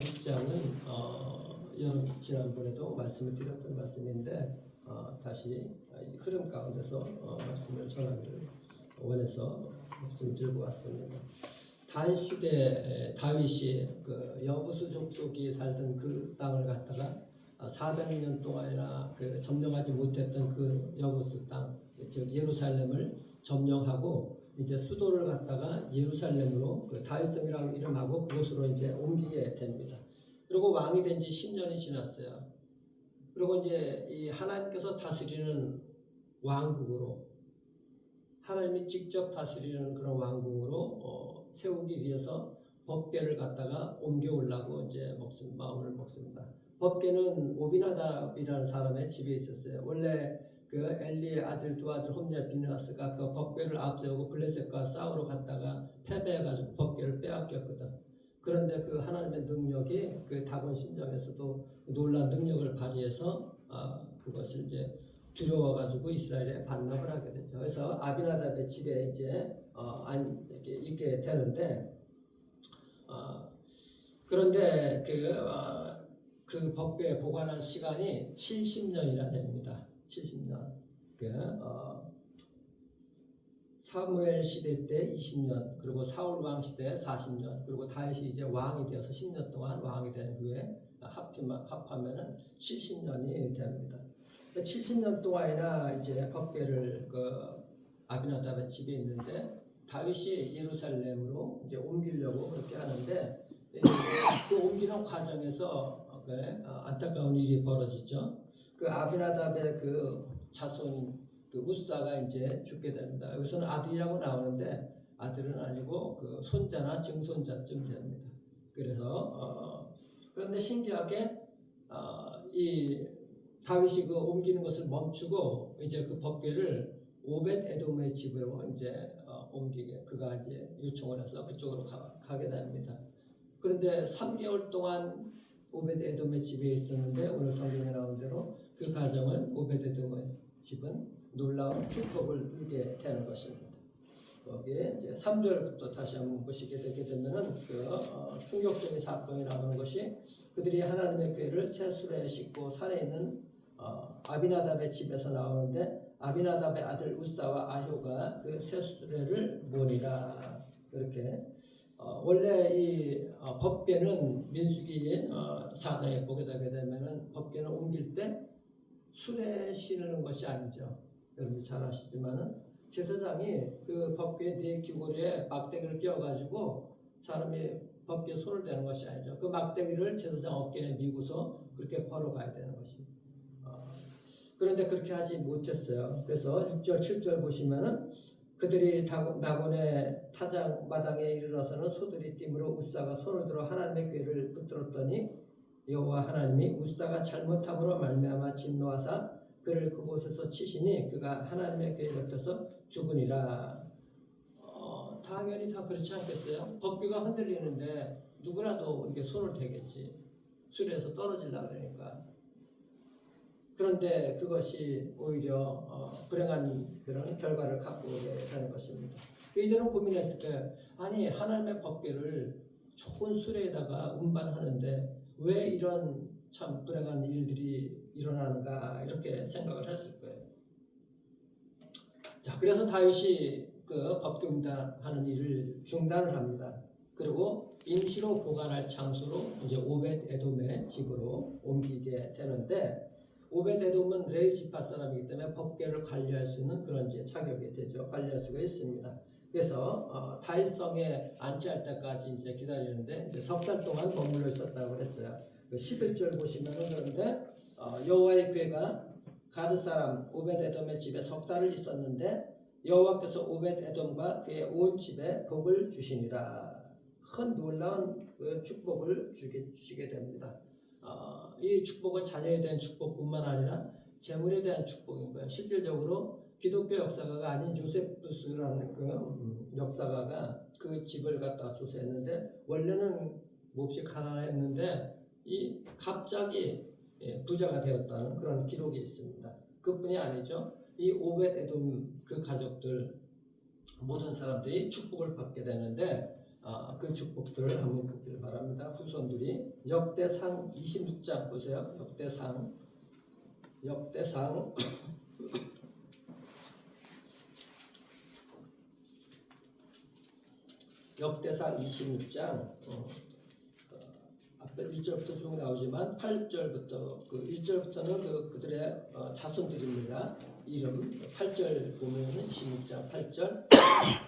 6장은 지난번에도 말씀을 드렸던 말씀인데 다시 이 흐름 가운데서 말씀을 전하기를 원해서 말씀을 들고 왔습니다. 다윗 시대 다윗이 그 여부수 족속이 살던 그 땅을 갖다가 400년 동안이나 그 점령하지 못했던 그 여부수 땅, 즉 예루살렘을 점령하고 이제 수도를 갖다가 예루살렘으로 그 다윗성이라는 이름하고 그곳으로 이제 옮기게 됩니다. 그리고 왕이 된 지 10년이 지났어요. 그리고 이제 이 하나님께서 다스리는 왕국으로, 하나님이 직접 다스리는 그런 왕국으로 세우기 위해서 법궤를 갖다가 옮겨오려고 이제 마음을 먹습니다. 법궤는 오비나답이라는 사람의 집에 있었어요. 원래 그 엘리의 아들 두 아들 홈리와 비느하스가 그 법궤를 앞세우고 블레셋과 싸우러 갔다가 패배해가지고 법궤를 빼앗겼거든. 그런데 그 하나님의 능력이 그 다곤 신정에서도 놀라운 능력을 발휘해서 그것을 이제 두려워가지고 이스라엘에 반납을 하게 되죠. 그래서 아비나답의 집에 이제 있게 되는데 그런데 그 법궤에 보관한 시간이 70년이나 됩니다. 70년. 사무엘 시대 때 20년, 그리고 사울 왕 시대 40년, 그리고 다윗이 이제 왕이 되어서 10년 동안 왕이 된 후에 합하면은 70년이 됩니다. 70년 동안이나 이제 법궤를 그 아비나답의 집에 있는데 다윗이 예루살렘으로 이제 옮기려고 그렇게 하는데 그 옮기는 과정에서 안타까운 일이 벌어지죠. 그 아비나답의 그 자손인 그 우사가 이제 죽게 됩니다. 여기서는 아들이라고 나오는데 아들은 아니고 그 손자나 증손자쯤 됩니다. 그래서 그런데 신기하게 이 다윗이 그 옮기는 것을 멈추고 이제 그 법궤를 오벳 에돔의 집으로 이제 옮기게 그가 이제 요청을 해서 그쪽으로 가게 됩니다. 그런데 3개월 동안 오벳 에돔의 집에 있었는데 오늘 성경에 나온 대로 그 가정은 오벳 에돔의 집은 놀라운 축복을 누리게 되는 것입니다. 거기에 이제 3절부터 다시 한번 보시게 되게 되면은 그 충격적인 사건이 나오는 것이 그들이 하나님의 궤를 새 수레에 싣고 산에 있는 아비나답의 집에서 나오는데 아비나답의 아들 우사와 아효가 그 새 수레를 모니라. 이렇게 원래 이 법궤는 민수기 4장에 보게 되게 되면은 법궤는 옮길 때 수레에 실는 것이 아니죠. 여러분이 잘 아시지만은 제사장이 그 법궤 네 귀고리에 막대기를 끼워가지고 사람이 법궤에 손을 대는 것이 아니죠. 그 막대기를 제사장 어깨에 미고서 그렇게 걸어가야 되는 것입니다. 그런데 그렇게 하지 못했어요. 그래서 6절 7절 보시면은 그들이 나곤의 타작 마당에 이르러서는 소들이 띠므로 우사가 손을 들어 하나님의 궤를 붙들었더니 여호와 하나님이 우사가 잘못함으로 말미암아 진노하사 그를 그곳에서 치시니 그가 하나님의 궤에 덮여서 죽으니라. 당연히 다 그렇지 않겠어요? 법궤가 흔들리는데 누구라도 이렇게 손을 대겠지. 수레에서 떨어지려고 그러니까. 그런데 그것이 오히려 불행한 그런 결과를 갖고 오게 되는 것입니다. 이들은 고민했을 거예요. 아니 하나님의 법궤를 좋은 수레에다가 운반하는데 왜 이런 참 불행한 일들이 일어나는가 이렇게 생각을 했을 거예요. 자, 그래서 다윗이 그 법궤 운반하는 일을 중단을 합니다. 그리고 임시로 보관할 장소로 이제 오벳 에돔의 집으로 옮기게 되는데 오벳 에돔은 레위 지파 사람이기 때문에 법궤를 관리할 수 있는 그런 이제 자격이 되죠. 관리할 수가 있습니다. 그래서 다윗성에 안치할 때까지 이제 기다리는데 이제 석 달 동안 머물러 있었다고 그랬어요. 11절 보시면은 그런데 여호와의 궤가 가드 사람 오벳 에돔의 집에 석 달을 있었는데 여호와께서 오벳 에돔과 그의 온 집에 복을 주시니라. 큰 놀라운 그 축복을 주시게 됩니다. 이 축복은 자녀에 대한 축복뿐만 아니라 재물에 대한 축복인 거예요. 실질적으로 기독교 역사가가 아닌 요세푸스라는 그 역사가가 그 집을 갖다가 조사했는데 원래는 몹시 가난했는데 이 갑자기 부자가 되었다는 그런 기록이 있습니다. 그뿐이 아니죠. 이 오벳 에돔 그 가족들 모든 사람들이 축복을 받게 되는데 그 축복들을 한번 보기를 바랍니다. 후손들이 역대상 26장 보세요. 역대상 역대상 26장 앞에 1절부터 쭉 나오지만 8절부터 그 1절부터는 그들의 자손들입니다. 이름 8절 보면은 26장 8절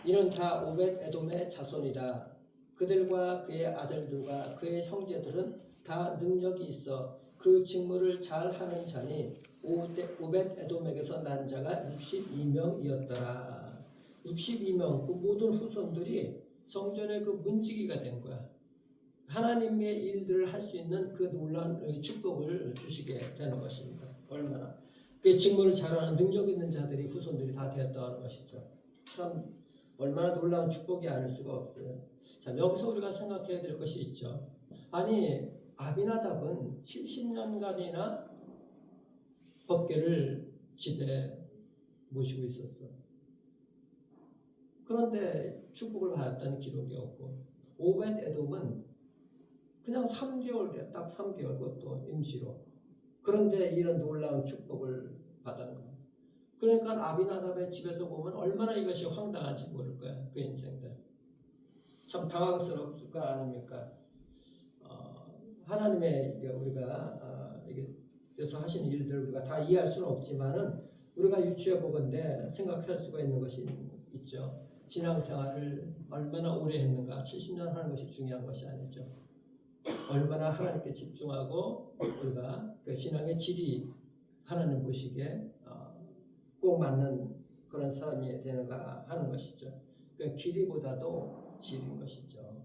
이는 다 오벳 에돔의 자손이라. 그들과 그의 아들들과 그의 형제들은 다 능력이 있어 그 직무를 잘 하는 자니 오벳 에돔에게서 난 자가 62명이었더라. 62명 그 모든 후손들이 성전의 그 문지기가 된 거야. 하나님의 일들을 할 수 있는 그 놀라운 축복을 주시게 되는 것입니다. 얼마나 그 직무를 잘하는 능력 있는 자들이 후손들이 다 되었다는 것이죠. 참 얼마나 놀라운 축복이 아닐 수가 없어요. 자, 여기서 우리가 생각해야 될 것이 있죠. 아니 아비나답은 70년간이나 법궤를 집에 모시고 있었어. 그런데 축복을 받았다는 기록이 없고 오벳 에돔은 그냥 3개월이야. 딱 3개월 그것도 임시로. 그런데 이런 놀라운 축복을 받은 거야. 그러니까 아비나답의 집에서 보면 얼마나 이것이 황당한지 모를 거야. 그 인생들. 참 당황스러울 거 아닙니까? 하나님의 우리가 이게서 하시는 일들 우리가 다 이해할 수는 없지만은 우리가 유추해 보건대 생각할 수가 있는 것이 있죠. 신앙생활을 얼마나 오래 했는가. 70년 하는 것이 중요한 것이 아니죠. 얼마나 하나님께 집중하고 우리가 그 신앙의 질이 하나님 보시기에 꼭 맞는 그런 사람이 되는가 하는 것이죠. 그 길이보다도 질인 것이죠.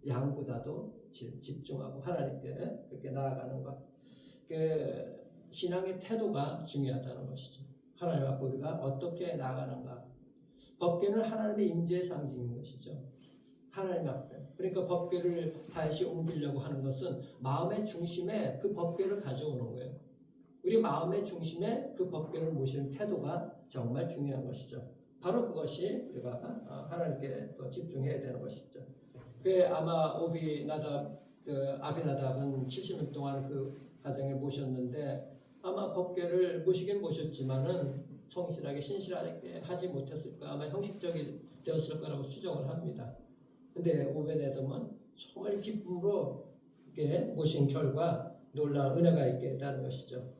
양보다도 집중하고 하나님께 그렇게 나아가는 것. 그 신앙의 태도가 중요하다는 것이죠. 하나님 앞에 우리가 어떻게 나아가는가. 법궤는 하나님의 임재의 상징인 것이죠. 하나님 앞에. 그러니까 법궤를 다시 옮기려고 하는 것은 마음의 중심에 그 법궤를 가져오는 거예요. 우리 마음의 중심에 그 법궤를 모시는 태도가 정말 중요한 것이죠. 바로 그것이 우리가 하나님께 또 집중해야 되는 것이죠. 그 아마 아비나답은 70년 동안 그 가정에 모셨는데 아마 법궤를 모시긴 모셨지만은 성실하게 신실하게 하지 못했을 까 아마 형식적이 되었을 거라고 추정을 합니다. 근데 오벳 에돔은 정말 기쁨으로 이렇게 모신 결과 놀라운 은혜가 있게 되는 것이죠.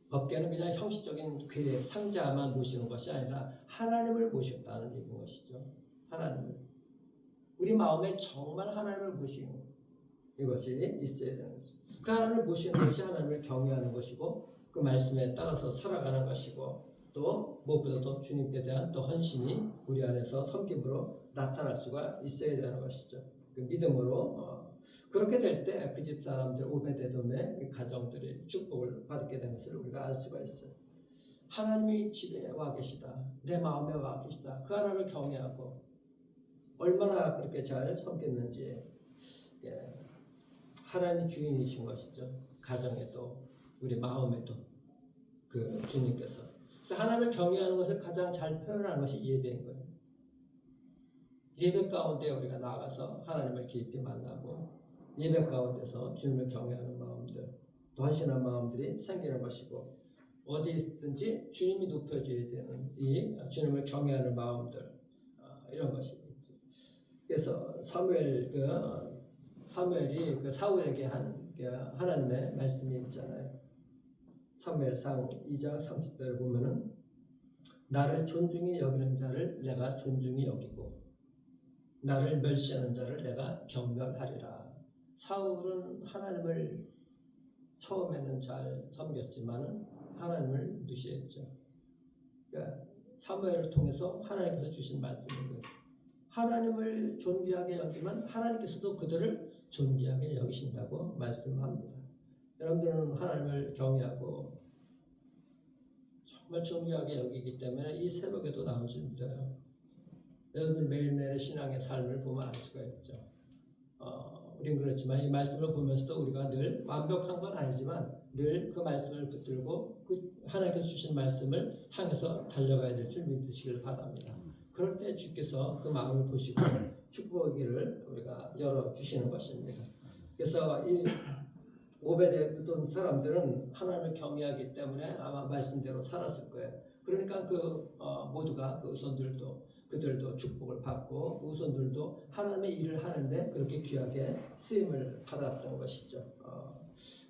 법궤는 그냥 형식적인 궤 상자만 모시는 것이 아니라 하나님을 모셨다는 얘기인 것이죠. 하나님을. 우리 마음에 정말 하나님을 모시는 이것이 있어야 되는 것이죠. 그 하나님을 모시는 것이 하나님을 경외하는 것이고 그 말씀에 따라서 살아가는 것이고 또 무엇보다도 주님께 대한 또 헌신이 우리 안에서 섬김으로 나타날 수가 있어야 되는 것이죠. 그 믿음으로 그렇게 될 때 그 집 사람들 오벳 에돔의 가정들이 축복을 받게 되는 것을 우리가 알 수가 있어요. 하나님이 집에 와 계시다. 내 마음에 와 계시다. 그 하나님을 경외하고 얼마나 그렇게 잘 섬겼는지 하나님이 주인이신 것이죠. 가정에도 우리 마음에도 그 주님께서. 그래서 하나님을 경외하는 것을 가장 잘 표현하는 것이 예배인 거예요. 예배 가운데 우리가 나가서 하나님을 깊이 만나고 예배 가운데서 주님을 경외하는 마음들, 또 헌신한 마음들이 생기는 것이고 어디 있든지 주님이 높여져야 되는 이 주님을 경외하는 마음들 이런 것이 있죠. 그래서 사무엘이 그 사울에게 한 하나님의 말씀이 있잖아요. 사무엘상 2장 30절을 보면은 나를 존중히 여기는 자를 내가 존중히 여기고 나를 멸시하는 자를 내가 경멸하리라. 사울은 하나님을 처음에는 잘 섬겼지만은 하나님을 무시했죠. 그러니까 사무엘을 통해서 하나님께서 주신 말씀인 거예요. 하나님을 존귀하게 여기면 하나님께서도 그들을 존귀하게 여기신다고 말씀합니다. 여러분들은 하나님을 경외하고 정말 존귀하게 여기기 때문에 이 새벽에도 나올 줄 믿어요. 여러분들 매일매일 신앙의 삶을 보면 알 수가 있죠. 우린 그렇지만 이 말씀을 보면서도 우리가 늘 완벽한 건 아니지만 늘 그 말씀을 붙들고 그 하나님께서 주신 말씀을 향해서 달려가야 될 줄 믿으시길 바랍니다. 그럴 때 주께서 그 마음을 보시고 축복의 우리가 열어주시는 것입니다. 그래서 이 오베데돔 사람들은 하나님을 경외하기 때문에 아마 말씀대로 살았을 거예요. 그러니까 모두가 그 그들도 축복을 받고 그 후손들도 하나님의 일을 하는데 그렇게 귀하게 쓰임을 받았던 것이죠.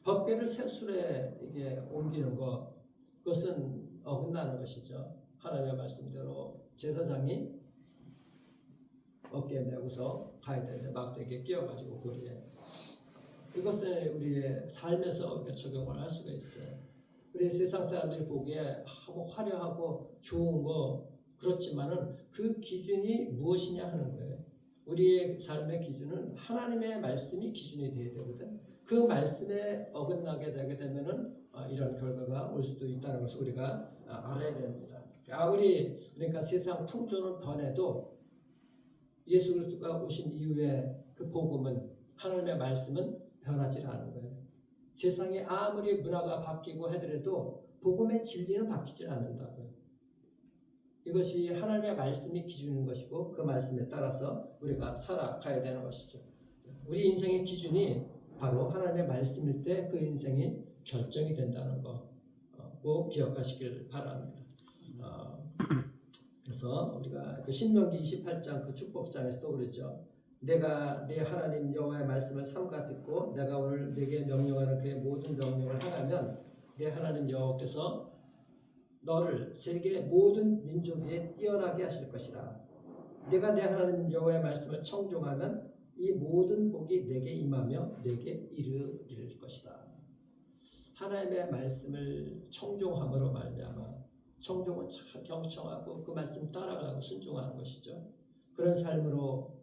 법궤를 새술에 이게 옮기는 것, 그것은 어긋나는 것이죠. 하나님의 말씀대로 제사장이 어깨에 메고서 가야 되는데 막대기에 끼어가지고 고리에, 이것은 우리의 삶에서 우리가 적용을 할 수가 있어요. 우리 세상 사람들이 보기에 뭐 화려하고 좋은 거 그렇지만은 그 기준이 무엇이냐 하는 거예요. 우리의 삶의 기준은 하나님의 말씀이 기준이 되어야 되거든. 그 말씀에 어긋나게 되게 되면은 이런 결과가 올 수도 있다는 것을 우리가 알아야 됩니다. 그러니까 세상 풍조는 변해도 예수 그리스도가 오신 이후에 그 복음은, 하나님의 말씀은 변하지 않은 거예요. 세상에 아무리 문화가 바뀌고 하더라도 복음의 진리는 바뀌지 않는다고요. 이것이 하나님의 말씀이 기준인 것이고 그 말씀에 따라서 우리가 살아가야 되는 것이죠. 우리 인생의 기준이 바로 하나님의 말씀일 때 그 인생이 결정이 된다는 거 꼭 기억하시길 바랍니다. 그래서 우리가 그 신명기 28장 그 축복장에서도 그랬죠. 내가 내 하나님 여호와의 말씀을 삼가 듣고 내가 오늘 네게 명령하는 그의 모든 명령을 하라면 내 하나님 여호와께서 너를 세계 모든 민족 위에 뛰어나게 하실 것이라. 내가 내 하나님 여호와의 말씀을 청종하면 이 모든 복이 내게 임하며 내게 이르릴 것이다. 하나님의 말씀을 청종함으로 말미암아, 청종은 참 경청하고 그 말씀 따라가고 순종하는 것이죠. 그런 삶으로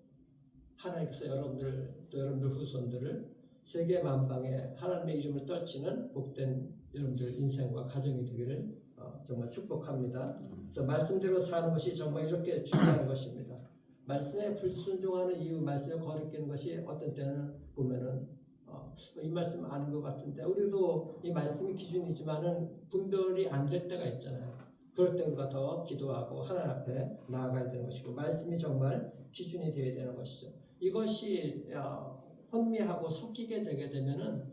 하나님께서 여러분들 또 여러분들 후손들을 세계 만방에 하나님의 이름을 떨치는 복된 여러분들 인생과 가정이 되기를 정말 축복합니다. 그래서 말씀대로 사는 것이 정말 이렇게 중요한 것입니다. 말씀에 불순종하는 이유, 말씀에 거리끼는 것이 어떤 때는 보면은 이 말씀 아는 것 같은데, 우리도 이 말씀이 기준이지만은 분별이 안 될 때가 있잖아요. 그럴 때 우리가 더 기도하고 하나님 앞에 나아가야 되는 것이고, 말씀이 정말 기준이 되어야 되는 것이죠. 이것이 혼미하고 섞이게 되게 되면은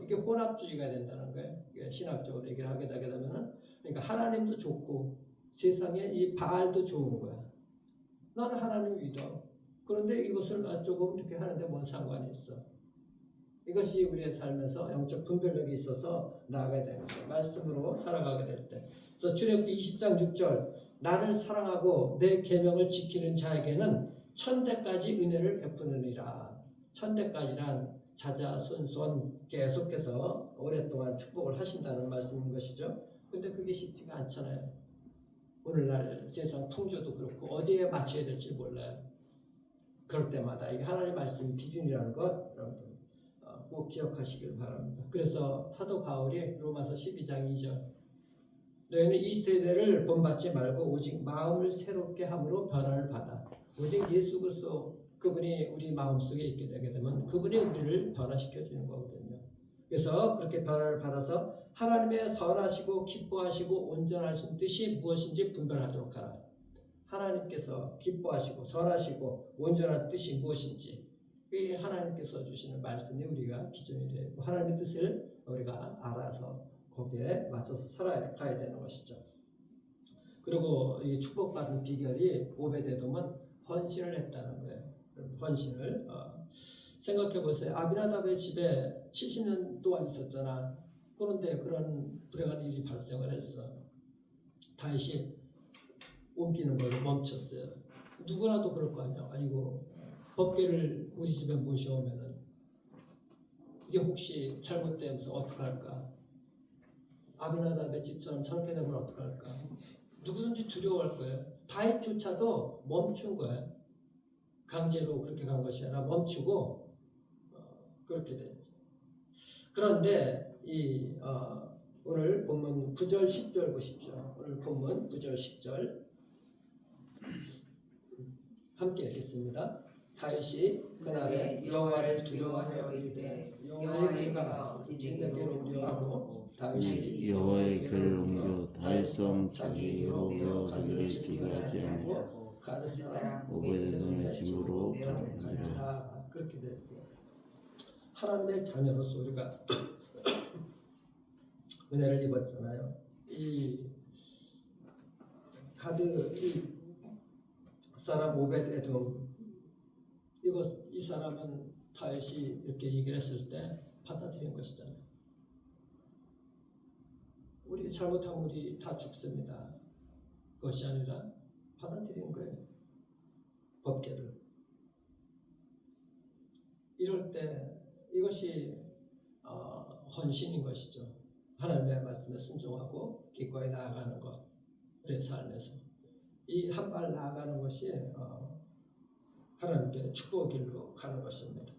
이게 혼합주의가 된다는 거예요. 이게 신학적으로 얘기를 하게 되게 되면은, 그러니까 하나님도 좋고 세상에 이 바알도 좋은 거야. 나는 하나님 믿어. 그런데 이것을 조금 이렇게 하는데 뭔 상관이 있어? 이것이 우리의 삶에서 영적 분별력이 있어서 나아가야 되는 거죠. 말씀으로 살아가게 될 때. 그래서 출애굽기 20장 6절, 나를 사랑하고 내 계명을 지키는 자에게는 천대까지 은혜를 베푸느니라. 천대까지란 자자손손 계속해서 오랫동안 축복을 하신다는 말씀인 것이죠. 근데 그게 쉽지가 않잖아요. 오늘날 세상 풍조도 그렇고 어디에 맞춰야 될지 몰라요. 그럴 때마다 이 하나님의 말씀 기준이라는 것 여러분 꼭 기억하시길 바랍니다. 그래서 사도 바울이 로마서 12장 2절, 너희는 이 세대를 본받지 말고 오직 마음을 새롭게 함으로 변화를 받아. 오직 예수 그리스도 그분이 우리 마음속에 있게 되게 되면 그분이 우리를 변화시켜 주는 거거든요. 그래서 그렇게 변화를 받아서 하나님의 선하시고 기뻐하시고 온전하신 뜻이 무엇인지 분별하도록 하라. 하나님께서 기뻐하시고 선하시고 온전한 뜻이 무엇인지, 이 하나님께서 주시는 말씀이 우리가 기준이 되고 하나님의 뜻을 우리가 알아서 거기에 맞춰서 살아가야 되는 것이죠. 그리고 이 축복받은 비결이 오베데돔은 헌신을 했다는 거예요. 헌신을 생각해 보세요. 아비나답의 집에 70년 동안 있었잖아. 그런데 그런 불행한 일이 발생을 했어. 다시 옮기는 걸 멈췄어요. 누구라도 그럴 거 아니야. 아이고, 법궤를 우리 집에 모셔오면은 이게 혹시 잘못되면서 어떡할까? 아비나답의 집처럼 저렇게 되면 어떡할까? 누구든지 두려워할 거예요. 다윗조차도 멈춘 거예요. 강제로 그렇게 간 것이 아니라 멈추고 그렇게 됐죠. 그런데 오늘 본문 9절 10절 보십시오. 오늘 본문 9절 10절 함께 읽겠습니다. 다윗이 그날에 여호와를 두려워하여 이르되 여호와의 귀가 내게로 우려하고 다윗이 여호와의 귀를 옮겨 다윗성 자기에게로 우려 그를 비교하지 않고 가드 사람 오베데돔의 짐으로 갈지라. 그렇게 됐고, 하나님의 자녀로서 우리가 은혜를 입었잖아요. 이 가드 이 사람 오벳에돔, 이 사람은 다윗이 이렇게 얘기를 했을 때 받아들인 것이잖아요. 우리 잘못하면 우리 다 죽습니다. 그것이 아니라 받아들인 거예요. 법계를. 이럴 때 이것이 헌신인 것이죠. 하나님의 말씀에 순종하고 기꺼이 나아가는 것, 우리의 삶에서 이 한 발 나아가는 것이 하나님께 축복의 길로 가는 것입니다.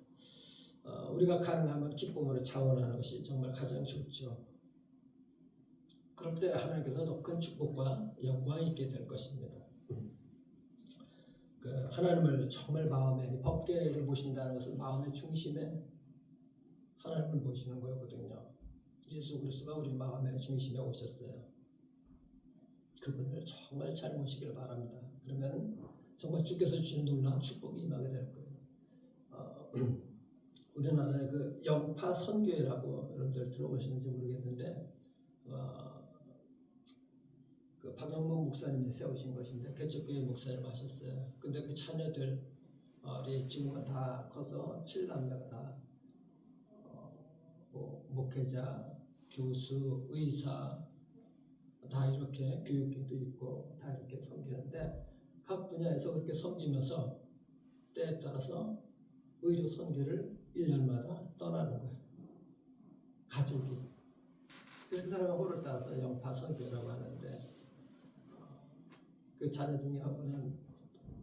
우리가 가능하면 기쁨으로 차원하는 것이 정말 가장 좋죠. 그럴 때 하나님께서 더 큰 축복과 영광이 있게 될 것입니다. 하나님을 정말 마음에, 법궤를 보신다는 것은 마음의 중심에 하나님을 보시는 거거든요. 예수 그리스도가 우리 마음의 중심에 오셨어요. 그분을 정말 잘 모시길 바랍니다. 그러면 정말 주께서 주시는 놀라운 축복이 임하게 될 거예요. 우리나라의 그 영파 선교회라고 여러분들 들어보시는지 모르겠는데, 그 박영문 목사님이 세우신 것인데, 개척교회 목사님 하셨어요. 근데 그 자녀들이 지금은 다 커서 7남매가 다 목회자, 교수, 의사 다 이렇게 교육계도 있고 다 이렇게 섬기는데, 각 분야에서 그렇게 섬기면서 때에 따라서 의료 선교를 1년마다 떠나는 거예요. 가족이. 그 사람의 호를 따라서 영파 선교라고 하는데, 그 자녀 중에 한 분은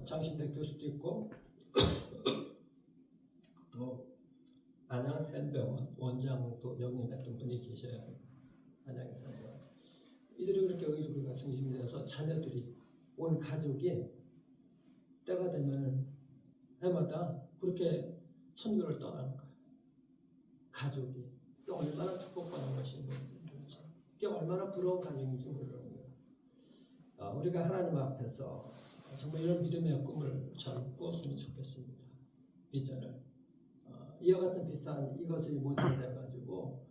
장신대 교수도 있고 또 안양샘병원 원장도 역임했던 분이 계셔요. 안양샘병원. 이들이 그렇게 의료가 중심이 되어서 자녀들이, 온 가족이 때가 되면 해마다 그렇게 선교를 떠나는 거예요. 가족이. 그게 얼마나 축복받는 것인지, 그게 얼마나 부러운 가정인지 모르는 거예요. 우리가 하나님 앞에서 정말 이런 믿음의 꿈을 잘 꾸었으면 좋겠습니다. 비전을. 이와 같은 비슷한 이것이 모델이 돼가지고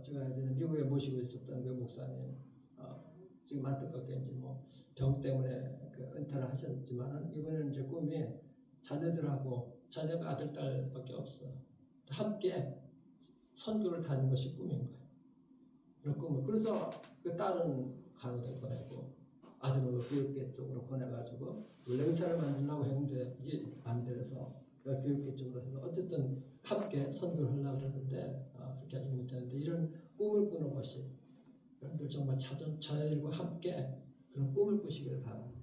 제가 예전에 미국에 모시고 있었던 그 목사님, 지금 안타깝게 이제 병 때문에 그 은퇴를 하셨지만은, 이번에는 이제 꿈이 자녀들하고, 자녀가 아들 딸밖에 없어요. 함께 선교를 다니는 것이 꿈인 거예요. 그런 꿈을. 그래서 그 딸은 간호대 보내고 아들은 교육계 쪽으로 보내가지고 원래 의사를 만들려고 했는데 이게 안 돼서 교육계 쪽으로 해서 어쨌든 함께 선교를 하려고 그랬는데 그렇게 하지 못했는데, 이런 꿈을 꾸는 것이 여러분들 정말 자녀들과 함께 그런 꿈을 꾸시기를 바랍니다.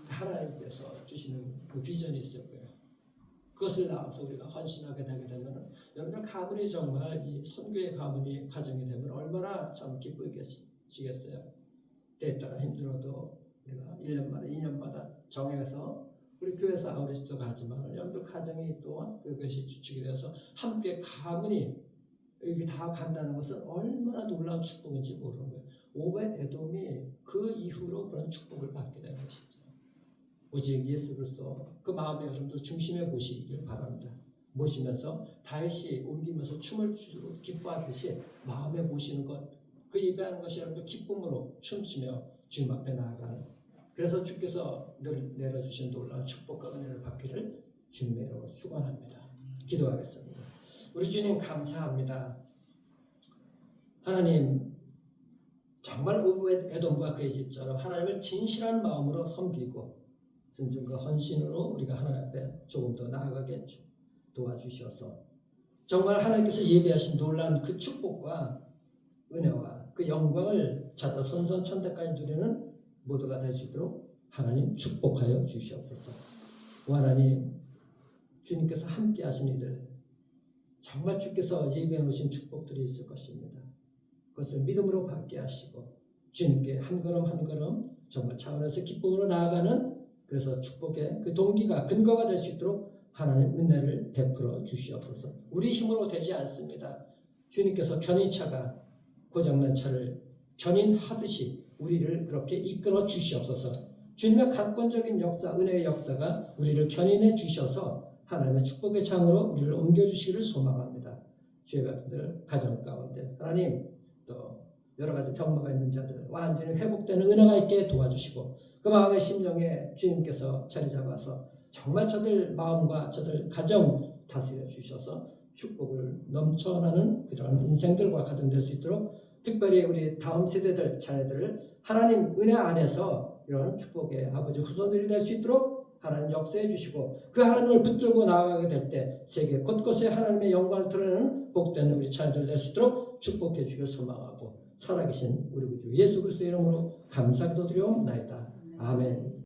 하나님께서 주시는 그 비전이 있을 거예요. 그것을 나와서 우리가 헌신하게 되게 되면, 여러분들 가문이 정말 이 선교의 가문이 가정이 되면 얼마나 참 기쁘시겠어요. 때에 따라 힘들어도 우리가 1년마다 2년마다 정해서 우리 교회에서 아우리스도 가지만, 여러분들 가정이 또한 그것이 주축이 되어서 함께 가문이 여기 다 간다는 것은 얼마나 놀라운 축복인지 모르는 거예요. 오벳에돔이 그 이후로 그런 축복을 받게 된 것이죠. 오직 예수 그리스도 그 마음의 여러분들 중심에 모시길 바랍니다. 모시면서 다윗이 옮기면서 춤을 추고 기뻐하듯이 마음에 모시는 것, 그 예배하는 것이 여러분들 기쁨으로 춤추며 주님 앞에 나아가는, 그래서 주께서 늘 내려주신 놀라운 축복과 은혜를 받기를 주님의 이름으로 축원합니다. 기도하겠습니다. 우리 주님 감사합니다. 하나님, 정말 오벳에돔과 그의 집처럼 하나님을 진실한 마음으로 섬기고 순종과 헌신으로 우리가 하나님 앞에 조금 더 나아가게 도와주셔서 정말 하나님께서 예비하신 놀라운 그 축복과 은혜와 그 영광을 찾아 손손천대까지 누리는 모두가 될 수 있도록 하나님 축복하여 주시옵소서. 하나님, 주님께서 함께 하신 이들 정말 주께서 예비해 놓으신 축복들이 있을 것입니다. 그것을 믿음으로 받게 하시고 주님께 한 걸음 한 걸음 정말 차원에서 기쁨으로 나아가는, 그래서 축복의 그 동기가 근거가 될 수 있도록 하나님 은혜를 베풀어 주시옵소서. 우리 힘으로 되지 않습니다. 주님께서 견인차가 고장난 차를 견인하듯이 우리를 그렇게 이끌어 주시옵소서. 주님의 강권적인 역사, 은혜의 역사가 우리를 견인해 주셔서 하나님의 축복의 장으로 우리를 옮겨주시기를 소망합니다. 주의 백성들 가정 가운데 하나님 또 여러 가지 병마가 있는 자들 완전히 회복되는 은혜가 있게 도와주시고 그 마음의 심령에 주님께서 자리 잡아서 정말 저들 마음과 저들 가정 다스려 주셔서 축복을 넘쳐나는 그런 인생들과 가정 될 수 있도록 특별히 우리 다음 세대들 자녀들을 하나님 은혜 안에서 이런 축복의 아버지 후손들이 될 수 있도록 하나님 역사해 주시고 그 하나님을 붙들고 나아가게 될 때 세계 곳곳에 하나님의 영광을 드러내는 복된 우리 자녀들 될 수 있도록 축복해 주길 소망하고 살아계신 우리 구주 예수 그리스도의 이름으로 감사기도 드리옵나이다. 아멘.